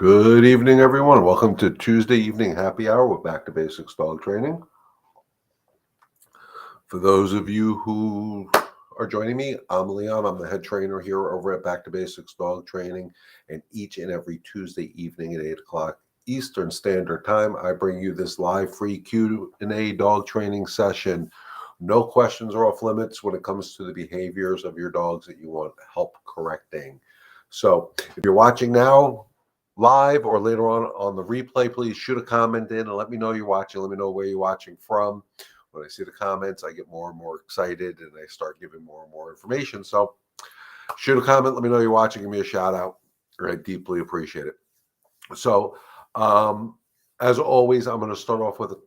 Good evening, everyone. Welcome to Tuesday evening happy hour with Back to Basics Dog Training. For those of you who are joining me, I'm Leon. I'm the head trainer here over at Back to Basics Dog Training. And each and every Tuesday evening at 8 o'clock Eastern Standard Time, I bring you this live free Q&A dog training session. No questions are off limits when it comes to the behaviors of your dogs that you want help correcting. So if you're watching now, live or later on the replay, please shoot a comment in and let me know you're watching. Let me know where you're watching from. When I see the comments, I get more and more excited and I start giving more and more information. So shoot a comment, let me know you're watching, give me a shout out. I deeply appreciate it. So as always, I'm going to start off with a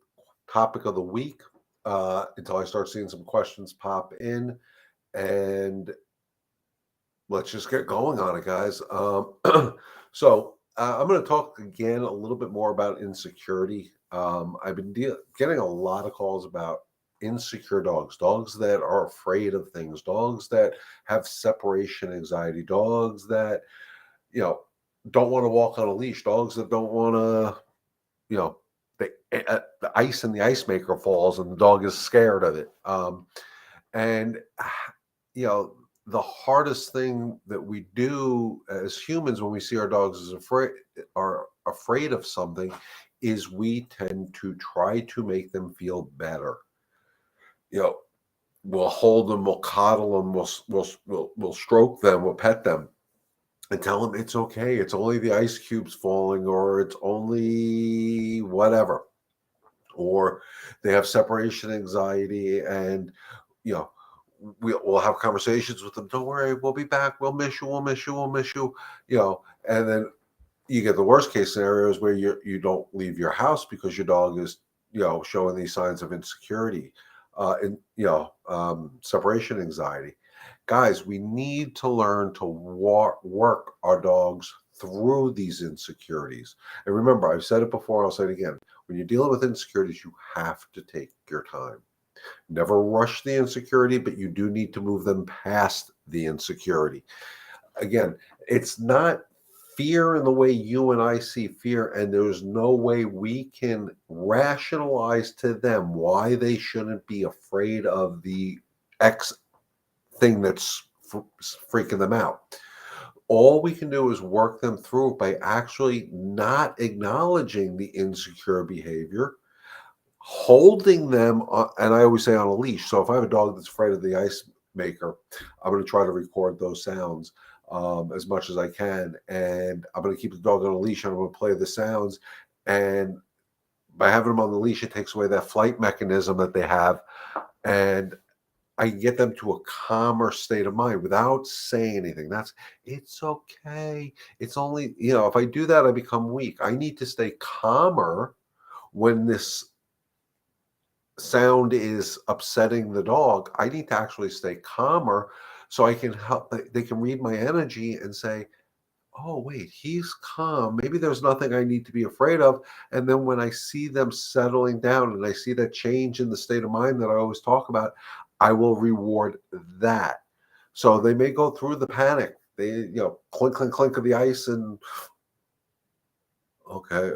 topic of the week until I start seeing some questions pop in. And let's just get going on it, guys. So I'm going to talk again a little bit more about insecurity. I've been getting a lot of calls about insecure dogs, dogs that are afraid of things, dogs that have separation anxiety, dogs that, don't want to walk on a leash, dogs that don't want to, the ice in the ice maker falls and the dog is scared of it. And, the hardest thing that we do as humans when we see our dogs as afraid of something is we tend to try to make them feel better. We'll hold them, we'll coddle them, we'll stroke them, we'll pet them, and tell them it's okay. It's only the ice cubes falling, or it's only whatever, or they have separation anxiety, and we'll have conversations with them. Don't worry, we'll be back. We'll miss you. We'll miss you. We'll miss you. And then you get the worst case scenarios where you don't leave your house because your dog is showing these signs of insecurity, and separation anxiety. Guys, we need to learn to work our dogs through these insecurities. And remember, I've said it before. I'll say it again. When you're dealing with insecurities, you have to take your time. Never rush the insecurity, but you do need to move them past the insecurity. Again, it's not fear in the way you and I see fear, and there's no way we can rationalize to them why they shouldn't be afraid of the X thing that's freaking them out. All we can do is work them through by actually not acknowledging the insecure behavior, holding them on, and I always say on a leash. So if I have a dog that's afraid of the ice maker, I'm going to try to record those sounds as much as I can, and I'm going to keep the dog on a leash, and I'm going to play the sounds. And by having them on the leash, it takes away that flight mechanism that they have, and I can get them to a calmer state of mind without saying anything. It's okay. It's only, if I do that, I become weak. I need to stay calmer when this sound is upsetting the dog. I need to actually stay calmer so I can help. They can read my energy and say, oh, wait, he's calm. Maybe there's nothing I need to be afraid of. And then when I see them settling down and I see that change in the state of mind that I always talk about, I will reward that. So they may go through the panic. They, clink, clink, clink of the ice, and okay,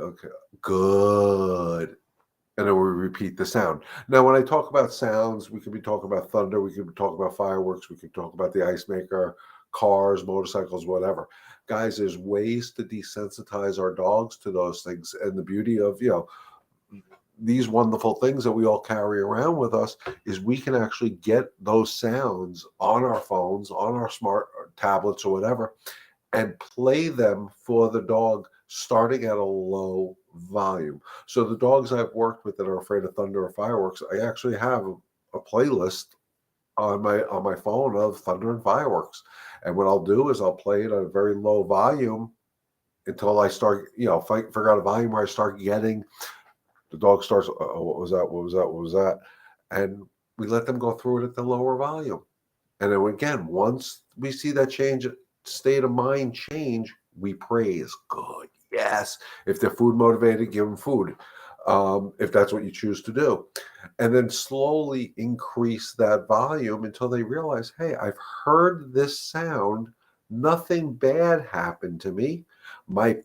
good. And then we repeat the sound. Now, when I talk about sounds, we could be talking about thunder, we could be talking about fireworks, we could talk about the ice maker, cars, motorcycles, whatever. Guys, there's ways to desensitize our dogs to those things. And the beauty of, these wonderful things that we all carry around with us is we can actually get those sounds on our phones, on our smart tablets or whatever, and play them for the dog starting at a low volume. So the dogs I've worked with that are afraid of thunder or fireworks, I actually have a playlist on my phone of thunder and fireworks. And what I'll do is I'll play it at a very low volume until I start, if I figure out a volume where I start getting, the dog starts, oh, what was that? What was that? What was that? And we let them go through it at the lower volume. And then again, once we see that state of mind change, we praise. Good. Yes. If they're food motivated, give them food. If that's what you choose to do. And then slowly increase that volume until they realize, hey, I've heard this sound. Nothing bad happened to me. My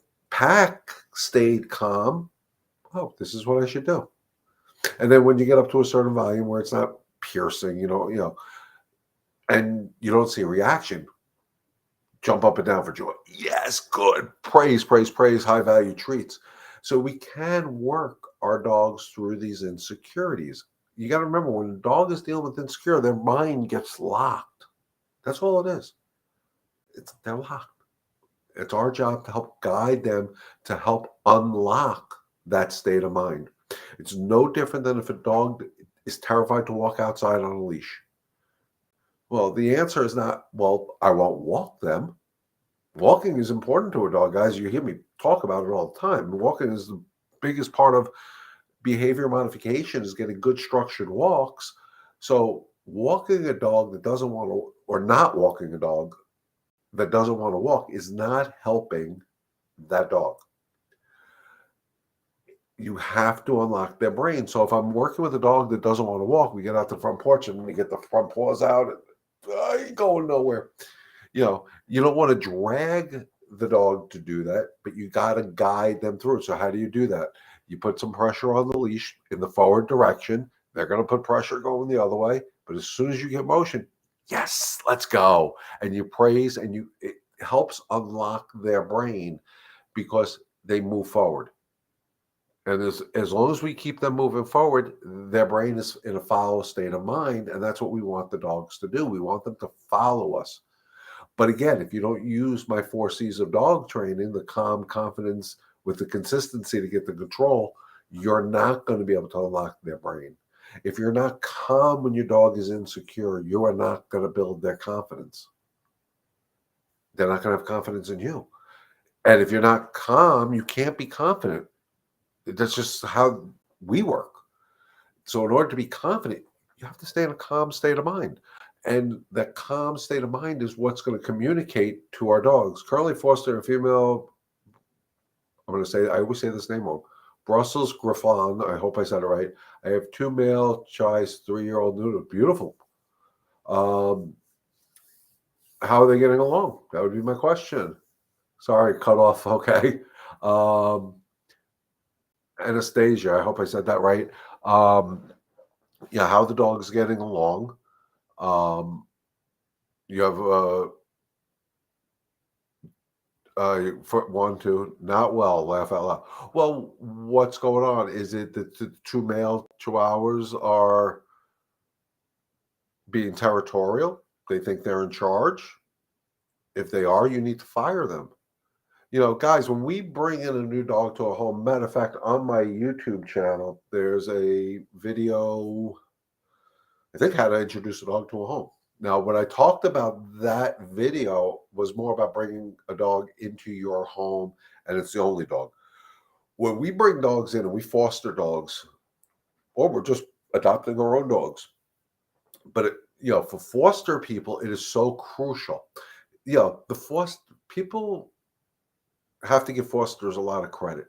pack stayed calm, oh, this is what I should do. And then when you get up to a certain volume where it's not piercing, and you don't see a reaction, jump up and down for joy. Yes, good. Praise, praise, praise, high value treats. So we can work our dogs through these insecurities. You got to remember, when a dog is dealing with insecurity, their mind gets locked. That's all it is. They're locked. It's our job to help guide them, to help unlock that state of mind. It's no different than if a dog is terrified to walk outside on a leash. Well, the answer is not, well, I won't walk them. Walking is important to a dog, guys. You hear me talk about it all the time. Walking is the biggest part of behavior modification, is getting good structured walks. So walking a dog that doesn't want to, or not walking a dog that doesn't want to walk, is not helping that dog. You have to unlock their brain. So if I'm working with a dog that doesn't want to walk, we get out the front porch and we get the front paws out, and I ain't going nowhere. You don't want to drag the dog to do that, but you got to guide them through it. So how do you do that? You put some pressure on the leash in the forward direction. They're going to put pressure going the other way. But as soon as you get motion, yes, let's go. And you praise, and it helps unlock their brain, because they move forward. And as long as we keep them moving forward, their brain is in a follow state of mind. And that's what we want the dogs to do. We want them to follow us. But again, if you don't use my 4 C's of dog training, the calm, confidence with the consistency to get the control, you're not going to be able to unlock their brain. If you're not calm when your dog is insecure, you are not going to build their confidence. They're not going to have confidence in you. And if you're not calm, you can't be confident. That's just how we work. So in order to be confident, you have to stay in a calm state of mind. And that calm state of mind is what's going to communicate to our dogs. Currently foster a female, I always say this name wrong, Brussels Griffon. I hope I said it right. I have 2 male Chais, 3-year-old noodle. Beautiful. How are they getting along? That would be my question. Sorry, cut off. Okay. Anastasia, I hope I said that right. How the dog's getting along. You have for 1, 2, not well, laugh out loud. Well, what's going on? Is it that the 2 male chihuahuas are being territorial? They think they're in charge? If they are, you need to fire them. Guys, when we bring in a new dog to a home, matter of fact, on my YouTube channel, there's a video, I think, how to introduce a dog to a home. Now, when I talked about that video was more about bringing a dog into your home, and it's the only dog. When we bring dogs in and we foster dogs, or we're just adopting our own dogs, but for foster people, it is so crucial. The foster people have to give fosters a lot of credit.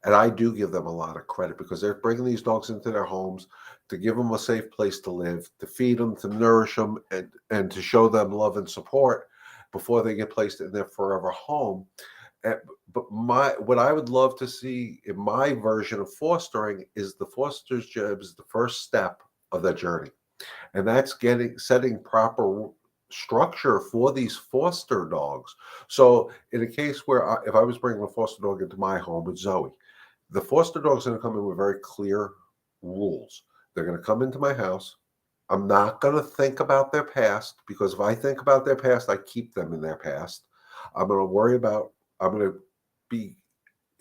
And I do give them a lot of credit, because they're bringing these dogs into their homes to give them a safe place to live, to feed them, to nourish them, and to show them love and support before they get placed in their forever home. But what I would love to see in my version of fostering is the foster's job is the first step of that journey. And that's setting proper structure for these foster dogs. So in a case where if I was bringing a foster dog into my home with Zoe, the foster dog's going to come in with very clear rules. They're going to come into my house. I'm not going to think about their past, because if I think about their past, I keep them in their past. I'm going to be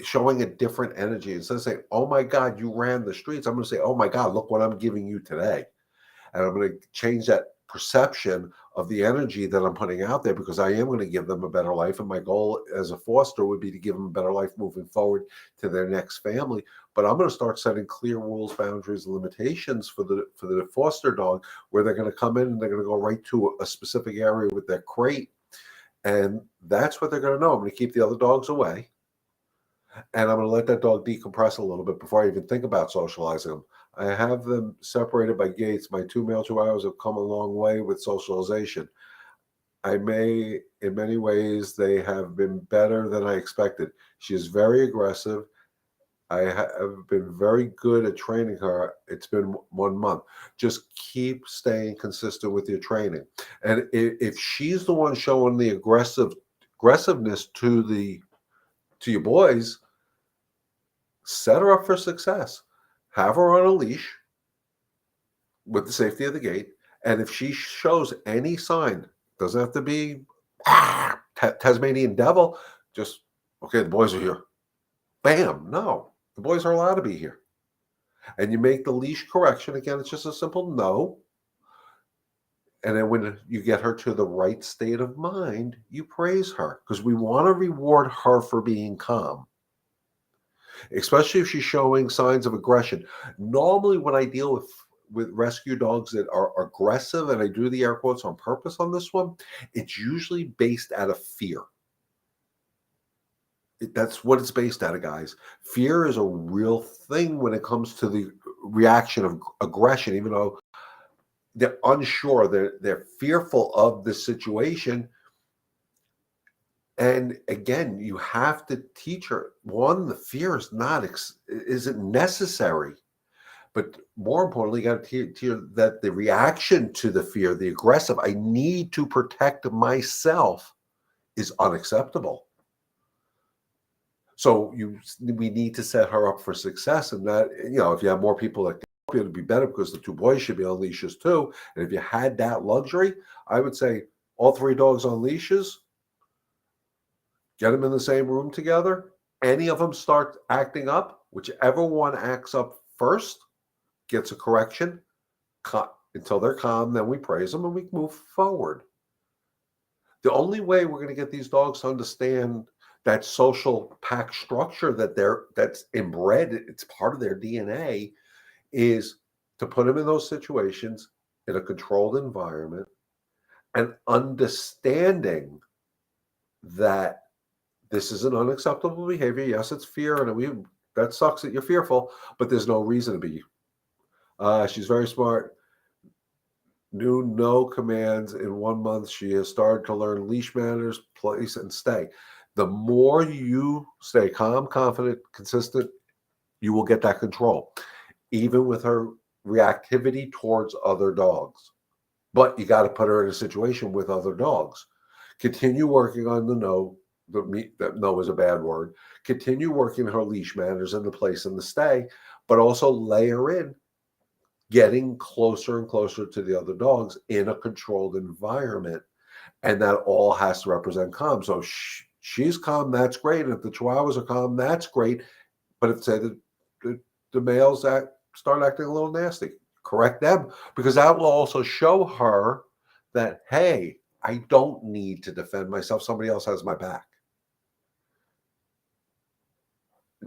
showing a different energy. Instead of saying, oh my God, you ran the streets, I'm going to say, oh my God, look what I'm giving you today. And I'm going to change that perception of the energy that I'm putting out there, because I am going to give them a better life. And my goal as a foster would be to give them a better life moving forward to their next family. But I'm going to start setting clear rules, boundaries, and limitations for the foster dog, where they're going to come in and they're going to go right to a specific area with their crate. And that's what they're going to know. I'm going to keep the other dogs away. And I'm going to let that dog decompress a little bit before I even think about socializing them. I have them separated by gates. My 2 male chihuahuas have come a long way with socialization. in many ways, they have been better than I expected. She is very aggressive. I have been very good at training her. It's been 1 month. Just keep staying consistent with your training. And if she's the one showing the aggressiveness to your boys, set her up for success. Have her on a leash with the safety of the gate. And if she shows any sign, doesn't have to be Tasmanian devil, just okay, the boys are here. Bam. No, the boys are allowed to be here. And you make the leash correction. Again, it's just a simple no. And then when you get her to the right state of mind, you praise her because we want to reward her for being calm, especially if she's showing signs of aggression. Normally, when I deal with rescue dogs that are aggressive, and I do the air quotes on purpose on this one, it's usually based out of fear. That's what it's based out of, guys. Fear is a real thing when it comes to the reaction of aggression, even though they're unsure, they're fearful of the situation. And again, you have to teach her, one, the fear is isn't necessary. But more importantly, you got to teach her that the reaction to the fear, the aggressive, I need to protect myself, is unacceptable. So we need to set her up for success. And that, if you have more people that can help you, it'd be better because the two boys should be on leashes too. And if you had that luxury, I would say all three dogs on leashes, get them in the same room together. Any of them start acting up, whichever one acts up first gets a correction until they're calm. Then we praise them and we move forward. The only way we're going to get these dogs to understand that social pack structure that's inbred, it's part of their DNA, is to put them in those situations in a controlled environment and understanding that this is an unacceptable behavior. Yes, it's fear, and that sucks that you're fearful, but there's no reason to be. She's very smart. Knew no commands in 1 month. She has started to learn leash manners, place, and stay. The more you stay calm, confident, consistent, you will get that control, even with her reactivity towards other dogs. But you got to put her in a situation with other dogs. Continue working on the no. That no is a bad word. Continue working her leash manners and the place and the stay, but also layer in getting closer and closer to the other dogs in a controlled environment. And that all has to represent calm. So she's calm, that's great. And if the Chihuahuas are calm, that's great. But if, say, the males start acting a little nasty, correct them, because that will also show her that, hey, I don't need to defend myself. Somebody else has my back.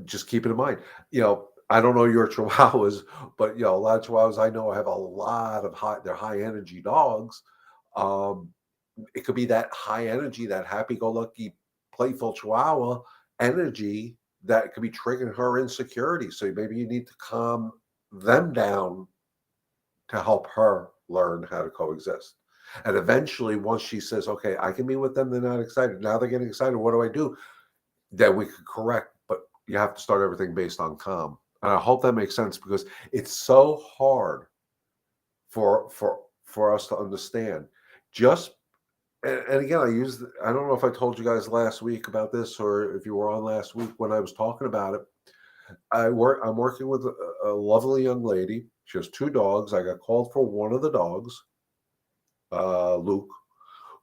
Just keep it in mind. I don't know your Chihuahuas, but a lot of Chihuahuas I know have a lot of they're high energy dogs. Um, it could be that high energy, that happy-go-lucky, playful Chihuahua energy that could be triggering her insecurity. So maybe you need to calm them down to help her learn how to coexist. And eventually, once she says, okay, I can be with them, they're not excited. Now they're getting excited. What do I do? Then we could correct. But you have to start everything based on calm. And I hope that makes sense because it's so hard for us to understand. Just and again, I don't know if I told you guys last week about this or if you were on last week when I was talking about it. I'm working with a lovely young lady. She has two dogs. I got called for one of the dogs, Luke,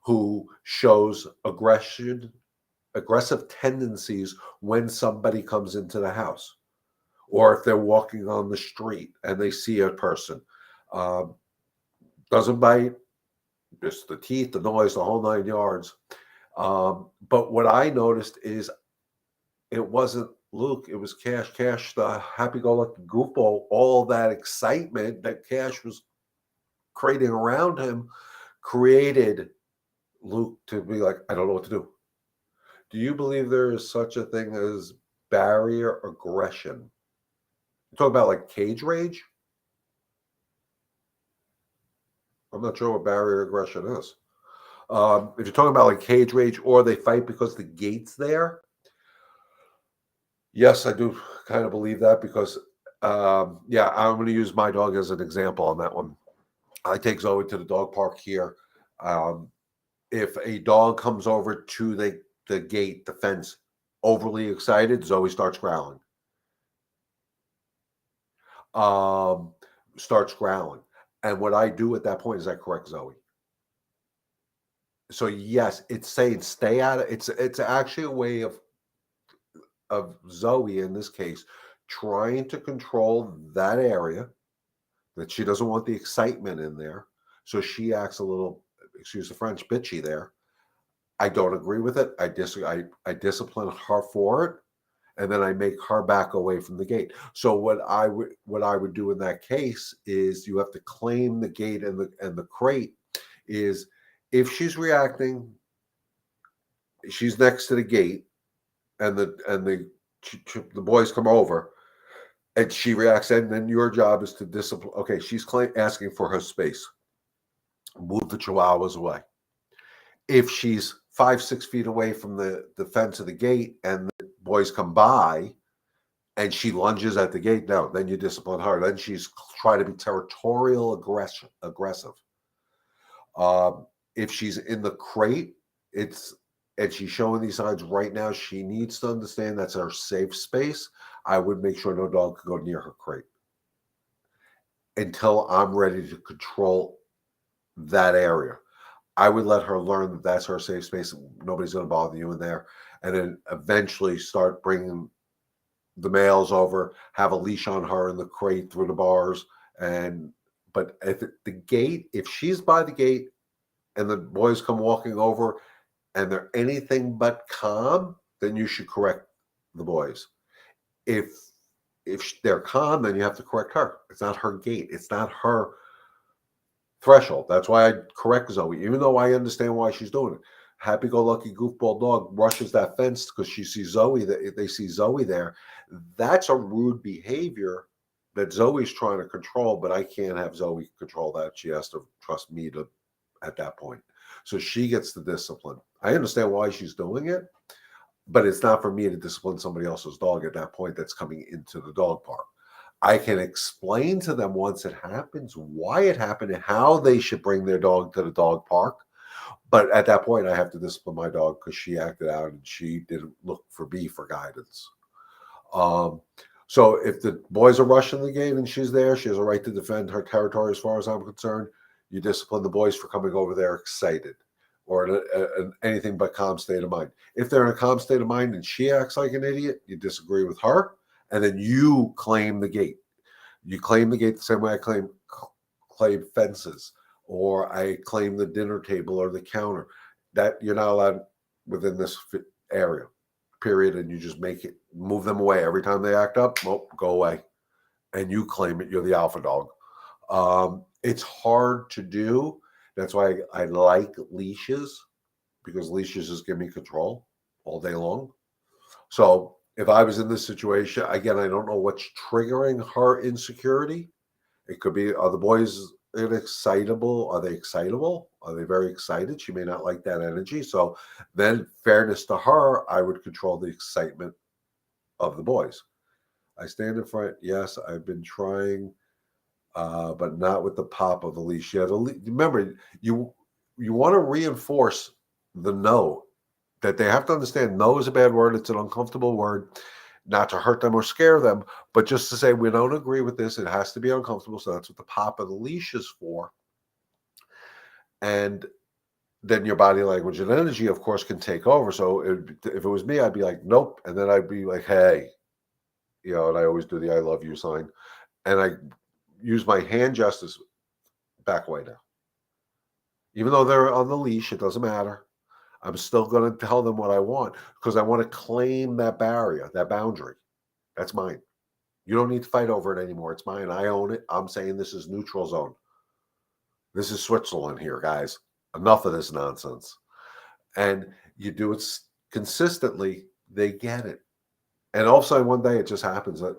who shows aggressive tendencies when somebody comes into the house, or if they're walking on the street and they see a person. Doesn't bite, just the teeth, the noise, the whole 9 yards. But what I noticed is it wasn't Luke, it was Cash. Cash, the happy-go-lucky goofball, all that excitement that Cash was creating around him created Luke to be like, I don't know what to do. Do you believe there is such a thing as barrier aggression? You talk about like cage rage? I'm not sure what barrier aggression is. If you're talking about like cage rage or they fight because the gate's there, yes, I do kind of believe that because, yeah, I'm going to use my dog as an example on that one. I take Zoe to the dog park here. Um, if a dog comes over to the gate, the fence, overly excited, Zoe starts growling. Um, starts growling. And what I do at that point is I correct Zoe. So yes, it's saying stay out of it's actually a way of Zoe in this case trying to control that area that she doesn't want the excitement in there. So she acts a little, excuse the French, bitchy there. I don't agree with it. I discipline her for it, and then I make her back away from the gate. So what I would do in that case is you have to claim the gate and the crate is if she's reacting, she's next to the gate, and the boys come over and she reacts, and then your job is to discipline. Okay, she's asking for her space. Move the chihuahuas away. If she's 5, 6 feet away from the fence of the gate and the boys come by and she lunges at the gate, no, then you discipline her. Then she's trying to be territorial aggressive. If she's in the crate, it's and she's showing these signs right now, she needs to understand that's her safe space. I would make sure no dog could go near her crate until I'm ready to control that area. I would let her learn that that's her safe space. Nobody's going to bother you in there. And then eventually start bringing the males over, have a leash on her in the crate through the bars. But at the gate, if she's by the gate and the boys come walking over and they're anything but calm, then you should correct the boys. If they're calm, then you have to correct her. It's not her gate. It's not her threshold. That's why I correct Zoe, even though I understand why she's doing it. Happy-go-lucky goofball dog rushes that fence because she sees Zoe. That they see Zoe there. That's a rude behavior that Zoe's trying to control, but I can't have Zoe control that. She has to trust me to at that point. So she gets the discipline. I understand why she's doing it, but it's not for me to discipline somebody else's dog at that point that's coming into the dog park. I can explain to them once it happens why it happened and how they should bring their dog to the dog park. But at that point, I have to discipline my dog because she acted out and she didn't look for me for guidance. Um, so if the boys are rushing the gate and she's there, she has a right to defend her territory as far as I'm concerned. You discipline the boys for coming over there excited or in anything but calm state of mind. If they're in a calm state of mind and she acts like an idiot, you disagree with her, and then you claim the gate. You claim the gate the same way I claim fences, or I claim the dinner table or the counter. That you're not allowed within this area, period. And you just move them away every time they act up. Well, go away, and you claim it. You're the alpha dog. It's hard to do. That's why I like leashes, because leashes just give me control all day long. So if I was in this situation, again, I don't know what's triggering her insecurity. It could be, are the boys excitable? Are they excitable? Are they very excited? She may not like that energy. So then, fairness to her, I would control the excitement of the boys. I stand in front. Yes, I've been trying, but not with the pop of the leash. Yeah, remember, you want to reinforce the no, that they have to understand no is a bad word. It's an uncomfortable word, not to hurt them or scare them, but just to say we don't agree with this. It has to be uncomfortable. So that's what the pop of the leash is for. And then your body language and energy, of course, can take over. So if it was me, I'd be like, nope. And then I'd be like, hey, and I always do the I love you sign. And I use my hand gestures, back away now. Even though they're on the leash, it doesn't matter. I'm still going to tell them what I want because I want to claim that barrier, that boundary. That's mine. You don't need to fight over it anymore. It's mine. I own it. I'm saying this is neutral zone. This is Switzerland here, guys. Enough of this nonsense. And you do it consistently, they get it. And all of a sudden, one day it just happens that,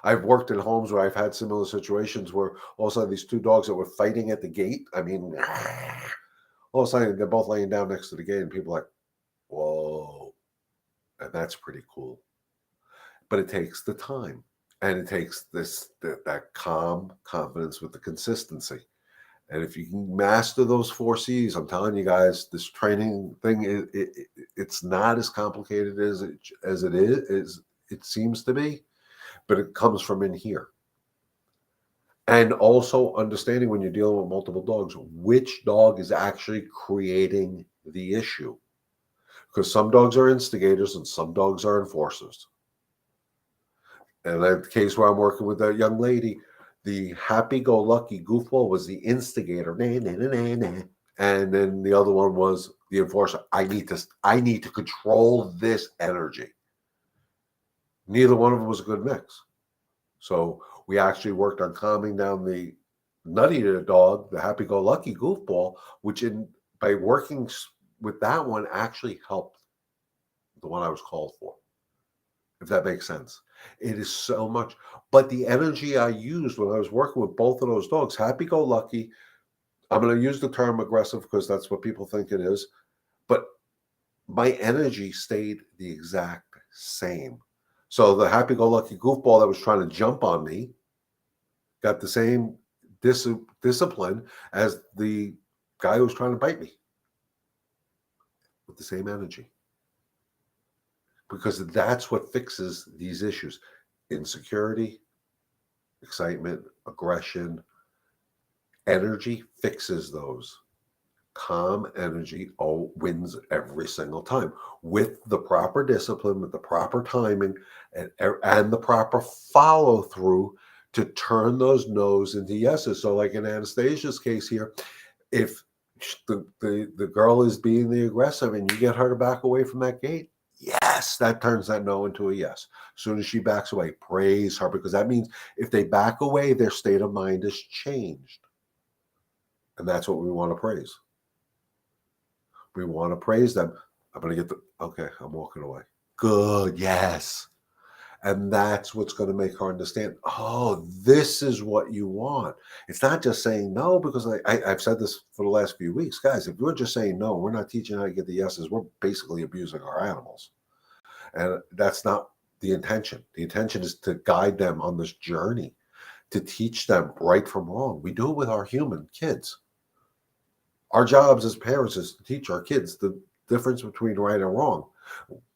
I've worked in homes where I've had similar situations where all of a sudden these two dogs that were fighting at the gate, I mean, All of a sudden, they're both laying down next to the gate, and people are like, whoa. And that's pretty cool. But it takes the time. And it takes that calm confidence with the consistency. And if you can master those 4 C's, I'm telling you guys, this training thing, it's not as complicated as it is, as it seems to be, but it comes from in here. And also understanding when you're dealing with multiple dogs, which dog is actually creating the issue. Because some dogs are instigators and some dogs are enforcers. And in the case where I'm working with that young lady, the happy-go-lucky goofball was the instigator. Nah, nah, nah, nah, nah. And then the other one was the enforcer. I need to control this energy. Neither one of them was a good mix. So we actually worked on calming down the nutty dog, the happy-go-lucky goofball, which by working with that one actually helped the one I was called for, if that makes sense. It is so much. But the energy I used when I was working with both of those dogs, happy-go-lucky, I'm going to use the term aggressive because that's what people think it is, but my energy stayed the exact same. So the happy-go-lucky goofball that was trying to jump on me got the same discipline as the guy who was trying to bite me with the same energy. Because that's what fixes these issues. Insecurity, excitement, aggression, energy fixes those. Calm energy wins every single time with the proper discipline, with the proper timing, and the proper follow through to turn those no's into yeses. So, like in Anastasia's case here, if the girl is being the aggressive and you get her to back away from that gate, yes, that turns that no into a yes. As soon as she backs away, praise her, because that means if they back away, their state of mind has changed. And that's what we want to praise. We want to praise them. I'm going to get okay, I'm walking away. Good, yes. And that's what's going to make her understand, oh, this is what you want. It's not just saying no, because I've said this for the last few weeks. Guys, if we're just saying no, we're not teaching how to get the yeses. We're basically abusing our animals. And that's not the intention. The intention is to guide them on this journey, to teach them right from wrong. We do it with our human kids. Our jobs as parents is to teach our kids the difference between right and wrong.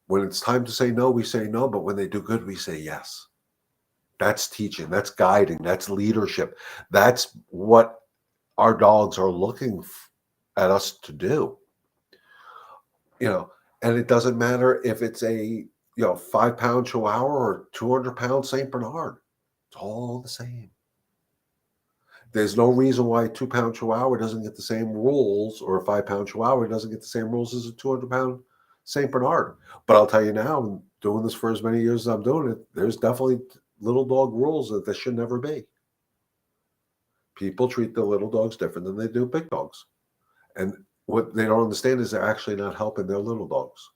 When it's time to say no, we say no, but when they do good, we say yes. That's teaching, that's guiding, that's leadership. That's what our dogs are looking at us to do. And it doesn't matter if it's a 5-pound Chihuahua or 200-pound Saint Bernard. It's all the same. There's no reason why a 2-pound Chihuahua doesn't get the same rules, or a 5-pound Chihuahua doesn't get the same rules as a 200-pound Saint Bernard. But I'll tell you now, doing this for as many years as I'm doing it, there's definitely little dog rules that there should never be. People treat the little dogs different than they do big dogs. And what they don't understand is they're actually not helping their little dogs,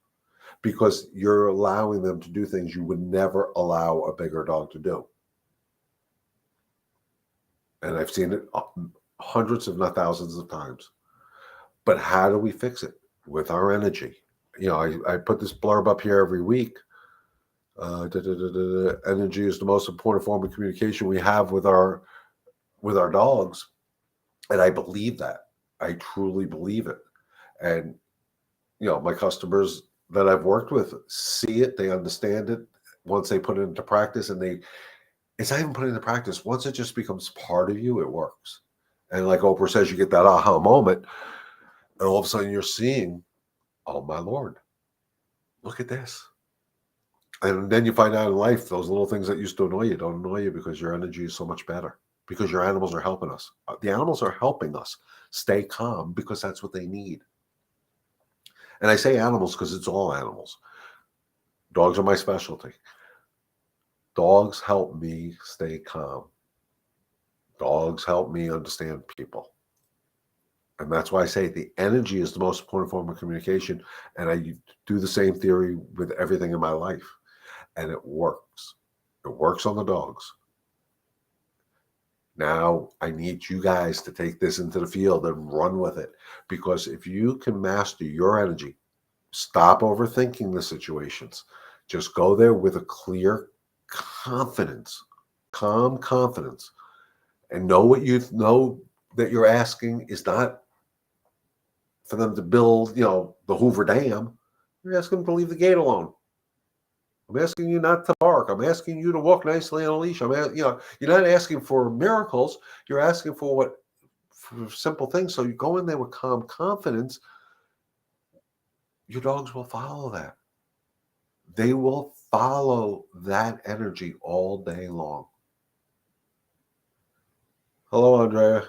because you're allowing them to do things you would never allow a bigger dog to do. And I've seen it hundreds, if not thousands of times. But how do we fix it? With our energy. I put this blurb up here every week. Energy is the most important form of communication we have with our dogs. And I believe that. I truly believe it. And, my customers that I've worked with see it. They understand it. Once they put it into practice, and it's not even put into practice. Once it just becomes part of you, it works. And like Oprah says, you get that aha moment, and all of a sudden you're seeing, oh my Lord, look at this. And then you find out in life, those little things that used to annoy you don't annoy you, because your energy is so much better, because your animals are helping us. The animals are helping us stay calm, because that's what they need. And I say animals because it's all animals. Dogs are my specialty. Dogs help me stay calm. Dogs help me understand people. And that's why I say the energy is the most important form of communication. And I do the same theory with everything in my life. And it works. It works on the dogs. Now I need you guys to take this into the field and run with it. Because if you can master your energy, stop overthinking the situations. Just go there with a clear confidence, calm confidence, and know what you know that you're asking is not for them to build, the Hoover Dam. You're asking them to leave the gate alone. I'm asking you not to bark. I'm asking you to walk nicely on a leash. You're not asking for miracles. You're asking for simple things. So you go in there with calm confidence. Your dogs will follow that. They will follow that energy all day long. Hello, Andrea.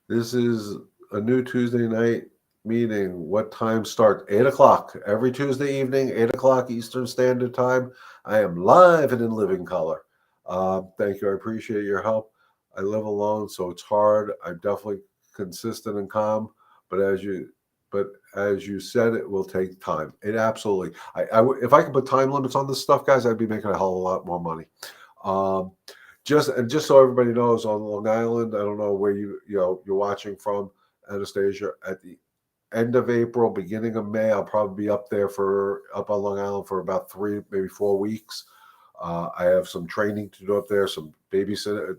This is a new Tuesday night meeting. What time starts? 8 o'clock. Every Tuesday evening, 8 o'clock Eastern Standard Time. I am live and in living color. Thank you. I appreciate your help. I live alone, so it's hard. I'm definitely consistent and calm, but as you said, it will take time. It absolutely. If I could put time limits on this stuff, guys, I'd be making a hell of a lot more money. Um, just so everybody knows, on Long Island, I don't know where you're watching from, Anastasia. At the end of April, beginning of May, I'll probably be up on Long Island for about 3, maybe 4 weeks. I have some training to do up there, some babysitting,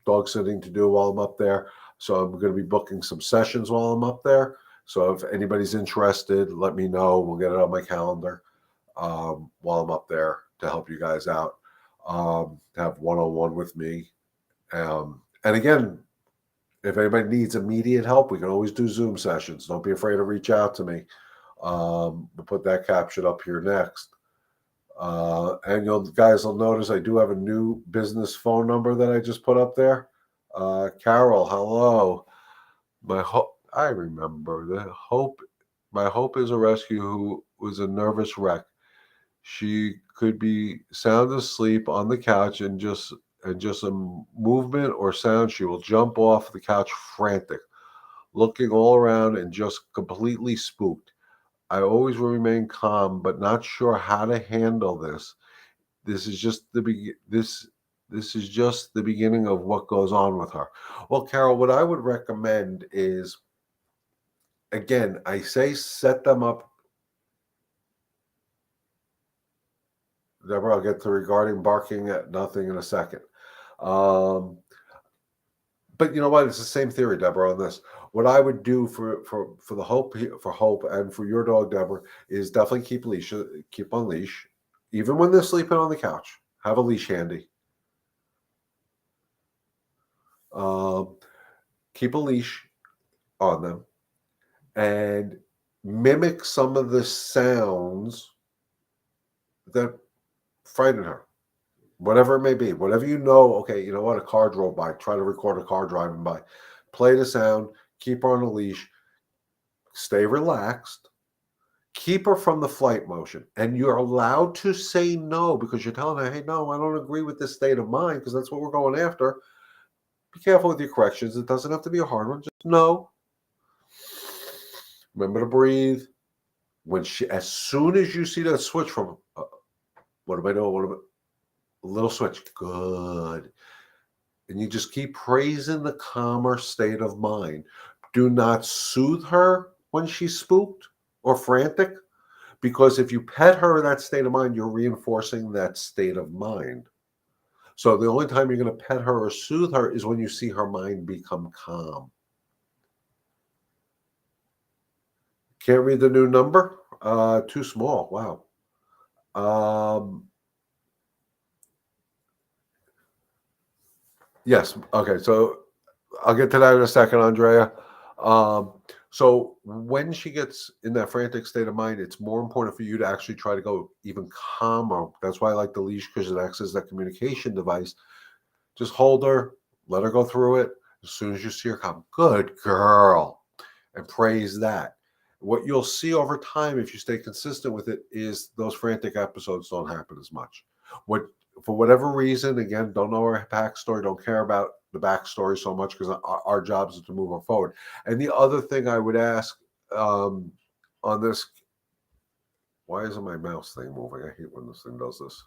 dog sitting to do while I'm up there. So I'm going to be booking some sessions while I'm up there. So if anybody's interested, let me know. We'll get it on my calendar while I'm up there to help you guys out. Have one-on-one with me. And again, if anybody needs immediate help, we can always do Zoom sessions. Don't be afraid to reach out to me. We'll put that caption up here next. And guys will notice I do have a new business phone number that I just put up there. Carol, hello. I remember my hope is a rescue who was a nervous wreck. She could be sound asleep on the couch and just a movement or sound, she will jump off the couch frantic, looking all around and just completely spooked. I always remain calm, but not sure how to handle this. This is just this is just the beginning of what goes on with her. Well, Carol, what I would recommend is, again, I say set them up. Deborah, I'll get to regarding barking at nothing in a second. But you know what? It's the same theory, Deborah, on this. What I would do for the Hope and for your dog, Deborah, is definitely keep on leash, even when they're sleeping on the couch. Have a leash handy. Keep a leash on them and mimic some of the sounds that frighten her. Whatever it may be, whatever you know. Okay, you know what? A car drove by. Try to record a car driving by. Play the sound. Keep her on a leash. Stay relaxed. Keep her from the flight motion. And you're allowed to say no because you're telling her, hey, no, I don't agree with this state of mind because that's what we're going after. Be careful with your corrections. It doesn't have to be a hard one. Just no. Remember to breathe. As soon as you see that switch from, what am I doing? A little switch. Good. And you just keep praising the calmer state of mind. Do not soothe her when she's spooked or frantic, because if you pet her in that state of mind, you're reinforcing that state of mind. So the only time you're going to pet her or soothe her is when you see her mind become calm. Can't read the new number? Too small. Wow. Yes. Okay. So I'll get to that in a second, Andrea. So when she gets in that frantic state of mind, it's more important for you to actually try to go even calmer. That's why I like the leash, because it acts as that communication device. Just hold her, let her go through it. As soon as you see her calm, good girl, and praise that. What you'll see over time, if you stay consistent with it, is those frantic episodes don't happen as much. For whatever reason, again, don't know her backstory, don't care about the backstory so much, because our job is to move her forward. And the other thing I would ask on this, why isn't my mouse thing moving? I hate when this thing does this.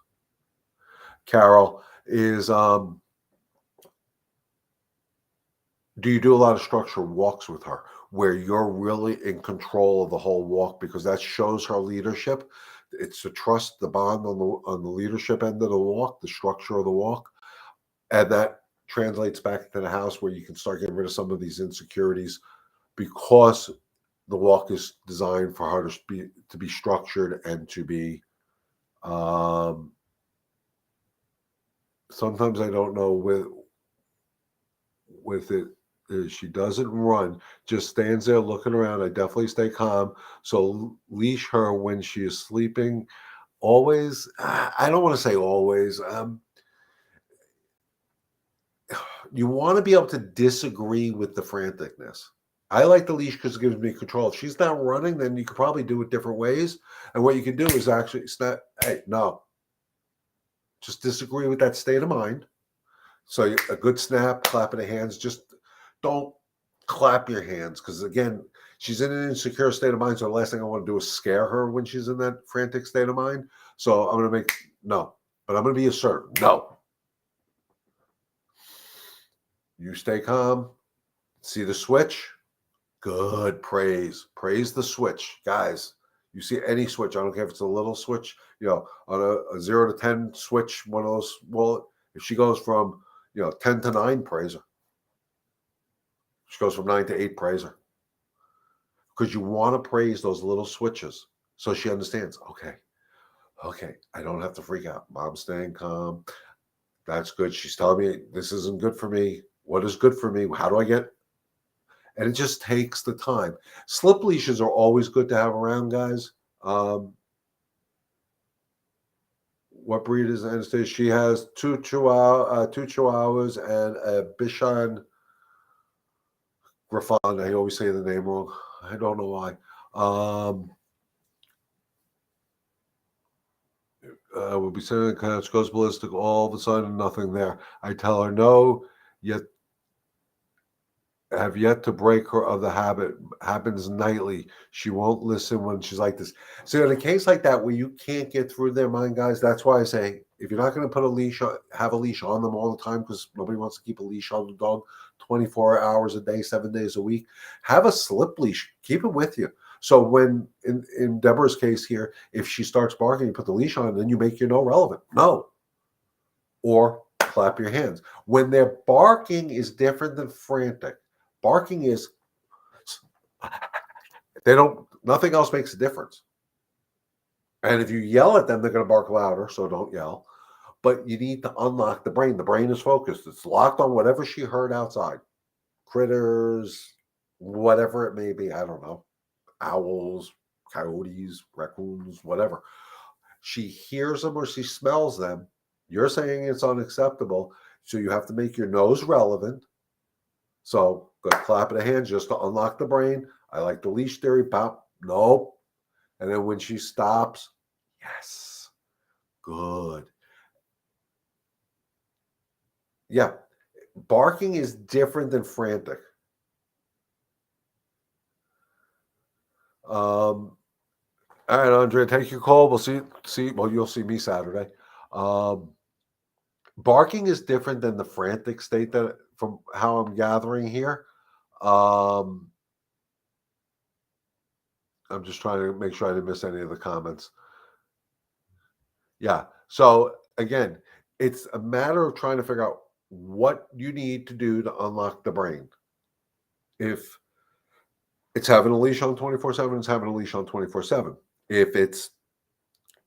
Carol, is Do you do a lot of structured walks with her where you're really in control of the whole walk because that shows her leadership? It's the trust, the bond on the leadership end of the walk, the structure of the walk, and that translates back to the house where you can start getting rid of some of these insecurities because the walk is designed for her to be structured and to be. Um, Sometimes I don't know with it is she doesn't run, just stands there looking around. I definitely stay calm. So leash her when she is sleeping. Always, I don't want to say always. You want to be able to disagree with the franticness. I like the leash because it gives me control. If she's not running, then you could probably do it different ways. And what you can do is actually snap. Hey, no, just disagree with that state of mind. So a good snap, clapping the hands. Just don't clap your hands because again, she's in an insecure state of mind. So the last thing I want to do is scare her when she's in that frantic state of mind. So I'm going to make no, but I'm going to be assertive. No, you stay calm. See the switch. Good praise the switch, guys. You see any switch? I don't care if it's a little switch. On a 0 to 10 switch, one of those. Well, if she goes from 10 to 9, praise her. She goes from 9 to 8, praise her. Because you want to praise those little switches so she understands, okay, I don't have to freak out. Mom's staying calm. That's good. She's telling me this isn't good for me. What is good for me? How do I get? And it just takes the time. Slip leashes are always good to have around, guys. What breed is Anastasia? She has two Chihuahuas and a Bichon Griffon. I always say the name wrong. I don't know why. Will be sitting on the couch, goes ballistic, all of a sudden nothing there. I tell her no, yet have yet to break her of the habit. Happens nightly. She won't listen when she's like this. So in a case like that where you can't get through their mind, guys, that's why I say if you're not going to put a leash on, have a leash on them all the time because nobody wants to keep a leash on the dog 24 hours a day, 7 days a week. Have a slip leash. Keep it with you. So when in Deborah's case here, if she starts barking, you put the leash on, then you make your no relevant. No. Or clap your hands. When they're barking is different than frantic. Barking is nothing else makes a difference. And if you yell at them, they're going to bark louder, so don't yell. But you need to unlock the brain. The brain is focused. It's locked on whatever she heard outside. Critters, whatever it may be. I don't know. Owls, coyotes, raccoons, whatever. She hears them or she smells them. You're saying it's unacceptable. So you have to make your nose relevant. So good clap of the hands just to unlock the brain. I like the leash theory. Pop. Nope. And then when she stops, yes. Good. Yeah. Barking is different than frantic. All right, Andrea, take your call. We'll well, you'll see me Saturday. Barking is different than the frantic state that from how I'm gathering here. I'm just trying to make sure I didn't miss any of the comments. Yeah. So again, it's a matter of trying to figure out what you need to do to unlock the brain. If it's having a leash on 24/7, it's having a leash on 24/7. If it's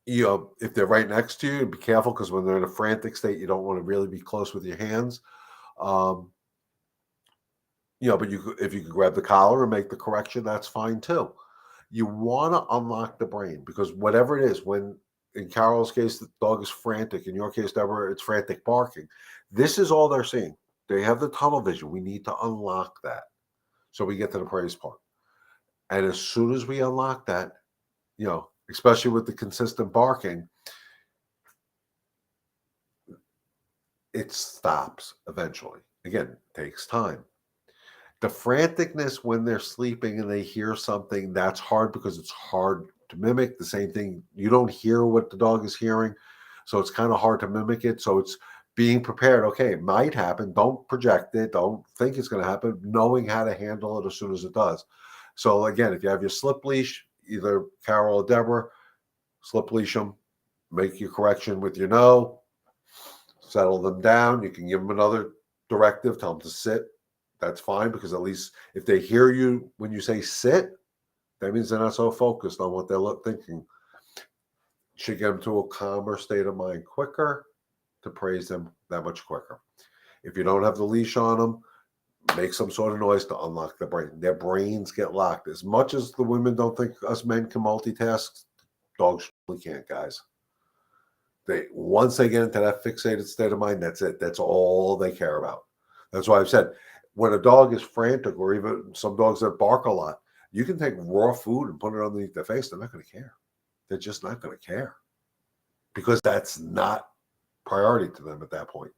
if they're right next to you, be careful because when they're in a frantic state, you don't want to really be close with your hands. But if you could grab the collar and make the correction, that's fine too. You want to unlock the brain because whatever it is, when in Carol's case, the dog is frantic. In your case, Deborah, it's frantic barking. This is all they're seeing. They have the tunnel vision. We need to unlock that. So we get to the praise part. And as soon as we unlock that, especially with the consistent barking, it stops eventually. Again, it takes time. The franticness when they're sleeping and they hear something, that's hard because it's hard to mimic. The same thing, you don't hear what the dog is hearing. So it's kind of hard to mimic it. So it's being prepared. Okay, it might happen. Don't project it. Don't think it's going to happen. Knowing how to handle it as soon as it does. So again, if you have your slip leash, either Carol or Deborah, slip leash them, make your correction with your no, settle them down. You can give them another directive, tell them to sit. That's fine, because at least if they hear you when you say sit, that means they're not so focused on what they're thinking. Should get them to a calmer state of mind quicker, to praise them that much quicker. If you don't have the leash on them, make some sort of noise to unlock the brain. Their brains get locked. As much as the women don't think us men can multitask, dogs really can't, guys. Once they get into that fixated state of mind, that's it. That's all they care about. That's why I've said, when a dog is frantic, or even some dogs that bark a lot, you can take raw food and put it underneath their face. They're not going to care. They're just not going to care, because that's not priority to them at that point.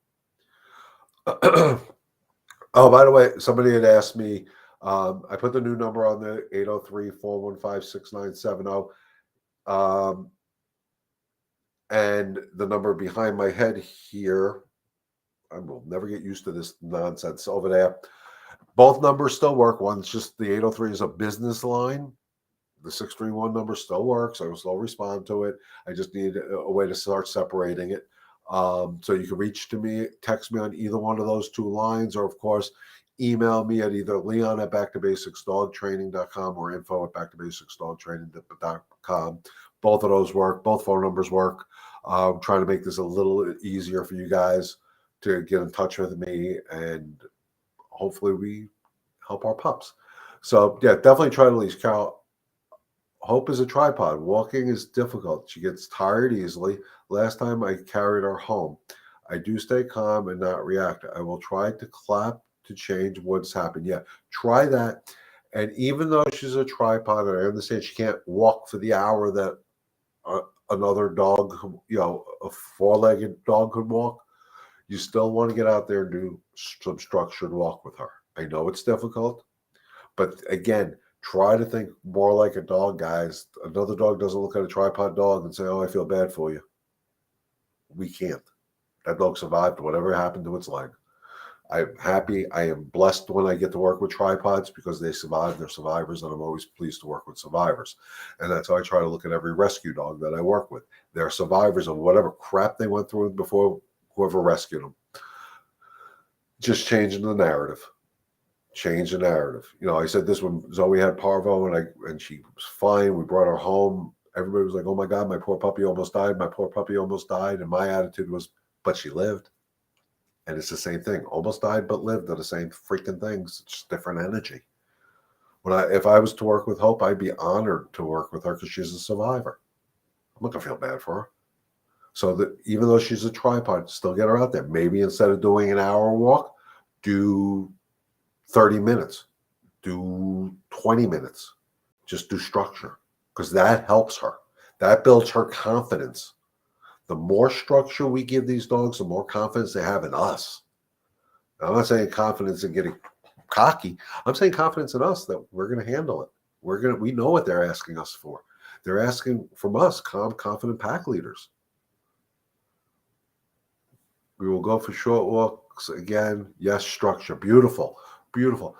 Oh, by the way, somebody had asked me, I put the new number on the 803-415-6970. And the number behind my head here, I will never get used to this nonsense over there. Both numbers still work. One's just the 803 is a business line. The 631 number still works. I will still respond to it. I just need a way to start separating it. So you can reach to me, text me on either one of those two lines, or of course, email me at either leon@backtobasicsdogtraining.com or info@backtobasicsdogtraining.com. Both of those work. Both phone numbers work. I'm trying to make this a little easier for you guys to get in touch with me, and hopefully we help our pups. So yeah, definitely try to leash. Carol, Hope is a tripod. Walking is difficult. She gets tired easily. Last time I carried her home. I do stay calm and not react. I will try to clap to change what's happened. Yeah, try that. And even though she's a tripod, and I understand she can't walk for the hour that another dog, a four-legged dog could walk, you still want to get out there and do some structured walk with her. I know it's difficult, but again, try to think more like a dog, guys. Another dog doesn't look at a tripod dog and say, "Oh, I feel bad for you." We can't. That dog survived whatever happened to its leg. I'm happy. I am blessed when I get to work with tripods, because they survive. They're survivors, and I'm always pleased to work with survivors. And that's how I try to look at every rescue dog that I work with. They're survivors of whatever crap they went through before whoever rescued them. Just changing the narrative. Change the narrative. I said this when Zoe had parvo, and she was fine. We brought her home. Everybody was like, "Oh my God, my poor puppy almost died. My poor puppy almost died." And my attitude was, "But she lived." And it's the same thing. Almost died, but lived, are the same freaking things. It's just different energy. If I was to work with Hope, I'd be honored to work with her, because she's a survivor. I'm not gonna feel bad for her. So that even though she's a tripod, still get her out there. Maybe instead of doing an hour walk, do 30 minutes, do 20 minutes. Just do structure, because that helps her. That builds her confidence. The more structure we give these dogs, the more confidence they have in us. Now, I'm not saying confidence in getting cocky. I'm saying confidence in us that we're going to handle it. We know what they're asking us for. They're asking from us calm, confident pack leaders. We will go for short walks again. Yes, structure. Beautiful, beautiful.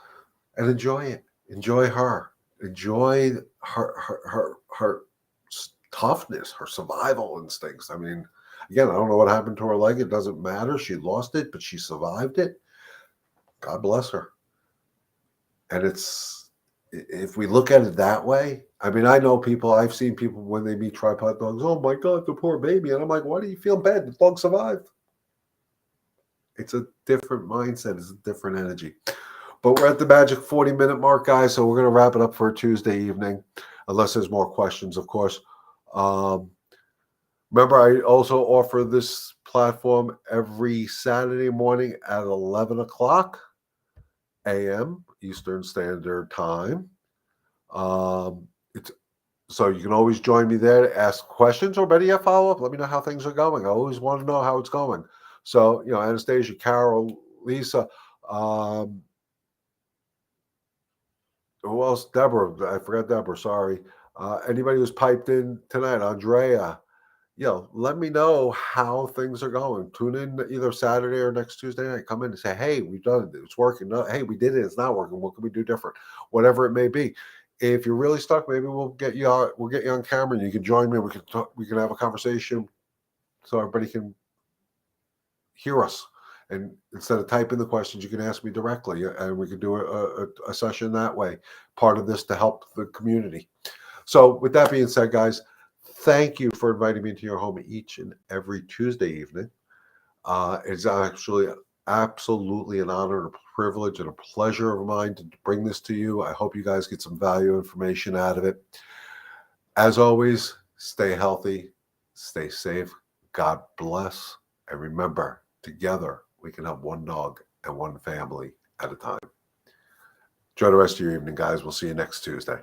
And enjoy it. Enjoy her. Enjoy her toughness, her survival instincts. I mean, again, I don't know what happened to her leg. It doesn't matter. She lost it, but she survived it. God bless her. And if we look at it that way, I mean, I've seen people when they meet tripod dogs, "Oh my God, the poor baby." And I'm like, why do you feel bad? The dog survived. It's a different mindset. It's a different energy. But we're at the magic 40-minute mark, guys. So we're going to wrap it up for a Tuesday evening, unless there's more questions, of course. Remember, I also offer this platform every Saturday morning at 11 o'clock a.m. Eastern Standard Time. So you can always join me there to ask questions, or better yet, follow up. Let me know how things are going. I always want to know how it's going. So, Anastasia, Carol, Lisa, who else? Deborah. I forgot Deborah. Sorry. Anybody who's piped in tonight? Andrea. let me know how things are going. Tune in either Saturday or next Tuesday night. Come in and say, hey, we've done it. It's working. No, hey, we did it. It's not working. What can we do different? Whatever it may be. If you're really stuck, maybe we'll get you out. We'll get you on camera and you can join me. We can talk, we can have a conversation so everybody can hear us. And instead of typing the questions, you can ask me directly, and we can do a session that way. Part of this to help the community. So, with that being said, guys, thank you for inviting me into your home each and every Tuesday evening. It's actually absolutely an honor and a privilege and a pleasure of mine to bring this to you. I hope you guys get some value information out of it. As always, stay healthy, stay safe. God bless. And remember, together we can have one dog and one family at a time. Enjoy the rest of your evening, guys. We'll see you next Tuesday.